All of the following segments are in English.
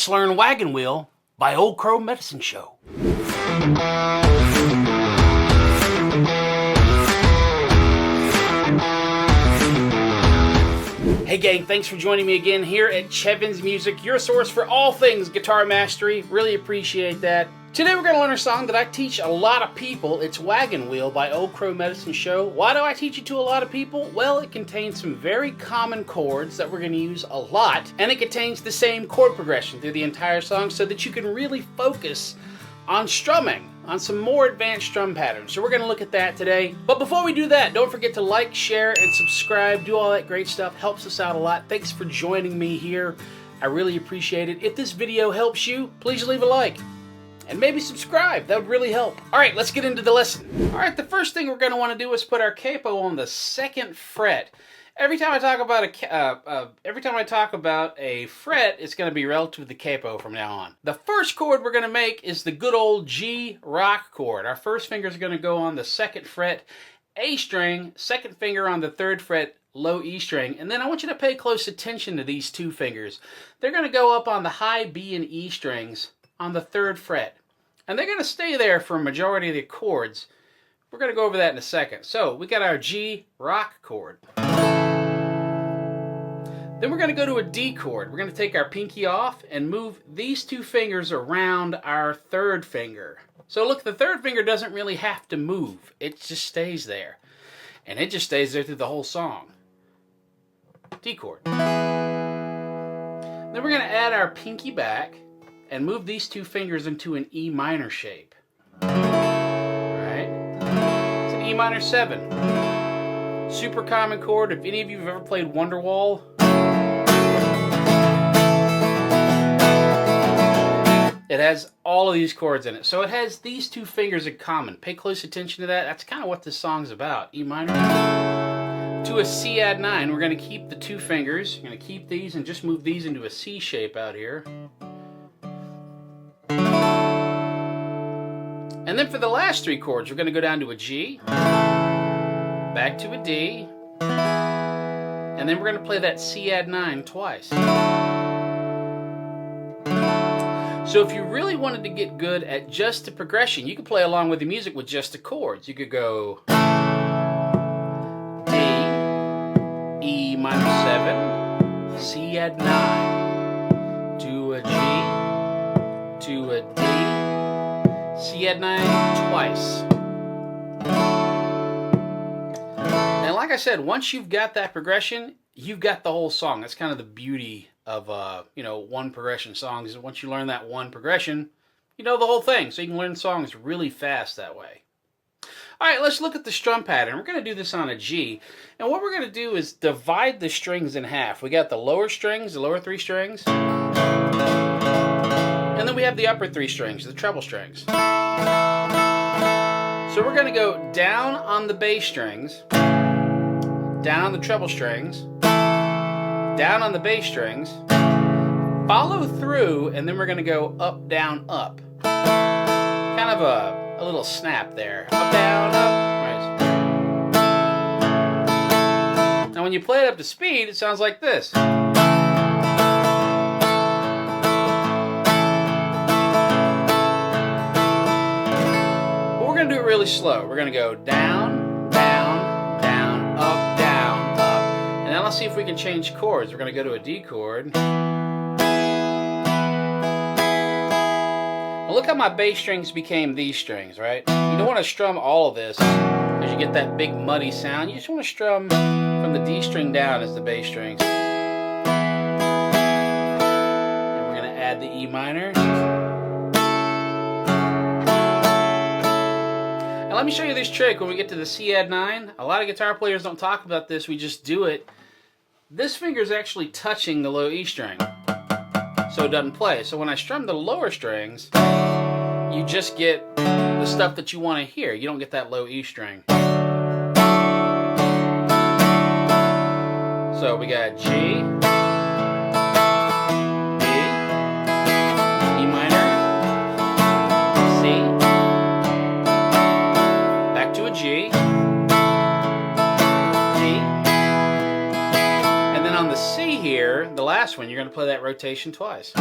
Let's learn Wagon Wheel by Old Crow Medicine Show. Hey gang, thanks for joining me again here at Chevans Music, your source for all things guitar mastery. Really appreciate that. Today we're going to learn a song that I teach a lot of people. It's Wagon Wheel by Old Crow Medicine Show. Why do I teach it to a lot of people? Well, it contains some very common chords that we're going to use a lot, and it contains the same chord progression through the entire song so that you can really focus on strumming, on some more advanced strum patterns. So we're going to look at that today. But before we do that, don't forget to like, share, and subscribe. Do all that great stuff. Helps us out a lot. Thanks for joining me here. I really appreciate it. If this video helps you, please leave a like. And maybe subscribe. That would really help. All right, let's get into the lesson. All right, the first thing we're going to want to do is put our capo on the 2nd fret. Every time I talk about a fret, it's going to be relative to the capo from now on. The first chord we're going to make is the good old G rock chord. Our first finger is going to go on the 2nd fret, A string, 2nd finger on the 3rd fret, low E string, and then I want you to pay close attention to these two fingers. They're going to go up on the high B and E strings on the 3rd fret, and they're going to stay there for a majority of the chords. We're going to go over that in a second. So we got our G rock chord. Then we're going to go to a D chord. We're going to take our pinky off and move these two fingers around our 3rd finger. So look, the 3rd finger doesn't really have to move. It just stays there. And it just stays there through the whole song. D chord. Then we're going to add our pinky back and move these two fingers into an E minor shape. Alright? It's an E minor 7. Super common chord. If any of you have ever played Wonderwall, it has all of these chords in it. So it has these two fingers in common. Pay close attention to that. That's kind of what this song's about. E minor to a C add 9. We're going to keep the two fingers. We're going to keep these and just move these into a C shape out here. And then for the last 3 chords, we're going to go down to a G, back to a D, and then we're going to play that C add 9 twice. So if you really wanted to get good at just the progression, you could play along with the music with just the chords. You could go D, E minor 7, C add 9, to a G, to a D, C add 9 twice. And like I said, once you've got that progression, you've got the whole song. That's kind of the beauty of one progression songs. Once you learn that one progression, you know the whole thing. So you can learn songs really fast that way. All right, let's look at the strum pattern. We're going to do this on a G. And what we're going to do is divide the strings in half. We got the lower strings, the lower 3 strings. And then we have the upper 3 strings, the treble strings. So we're going to go down on the bass strings, down on the treble strings, down on the bass strings, follow through, and then we're going to go up, down, up. Kind of a little snap there. Up, down, up. Right. Now when you play it up to speed, it sounds like this. Do it really slow. We're going to go down, down, down, up, down, up. And now let's see if we can change chords. We're going to go to a D chord. Well, look how my bass strings became these strings, right? You don't want to strum all of this because you get that big muddy sound. You just want to strum from the D string down as the bass strings. And we're going to add the E minor. Now let me show you this trick when we get to the C add 9. A lot of guitar players don't talk about this, we just do it. This finger is actually touching the low E string, so it doesn't play. So when I strum the lower strings, you just get the stuff that you want to hear. You don't get that low E string. So we got G, G, D, and then on the C here, the last one, you're going to to play that rotation twice.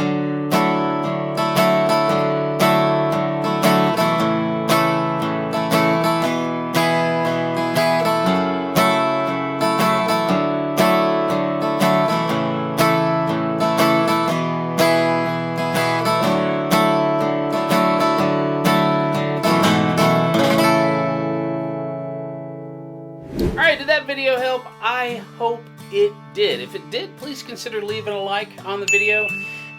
Alright, did that video help? I hope it did. If it did, please consider leaving a like on the video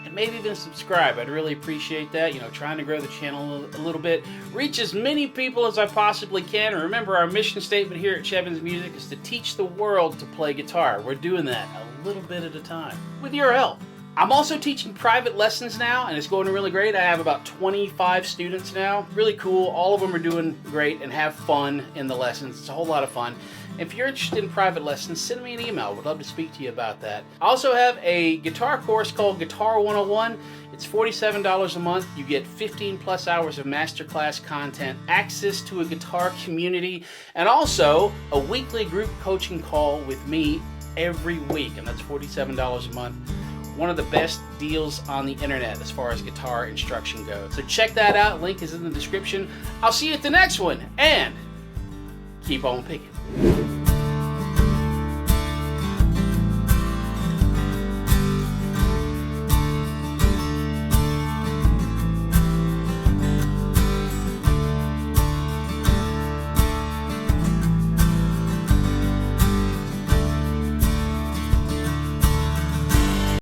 and maybe even subscribe. I'd really appreciate that. You know, trying to grow the channel a little bit. Reach as many people as I possibly can. And remember, our mission statement here at Chevans Music is to teach the world to play guitar. We're doing that a little bit at a time with your help. I'm also teaching private lessons now, and it's going really great. I have about 25 students now. Really cool. All of them are doing great and have fun in the lessons. It's a whole lot of fun. If you're interested in private lessons, send me an email. Would love to speak to you about that. I also have a guitar course called Guitar 101. It's $47 a month. You get 15 plus hours of masterclass content, access to a guitar community, and also a weekly group coaching call with me every week, and that's $47 a month. One of the best deals on the internet as far as guitar instruction goes. So check that out. Link is in the description. I'll see you at the next one, and keep on picking.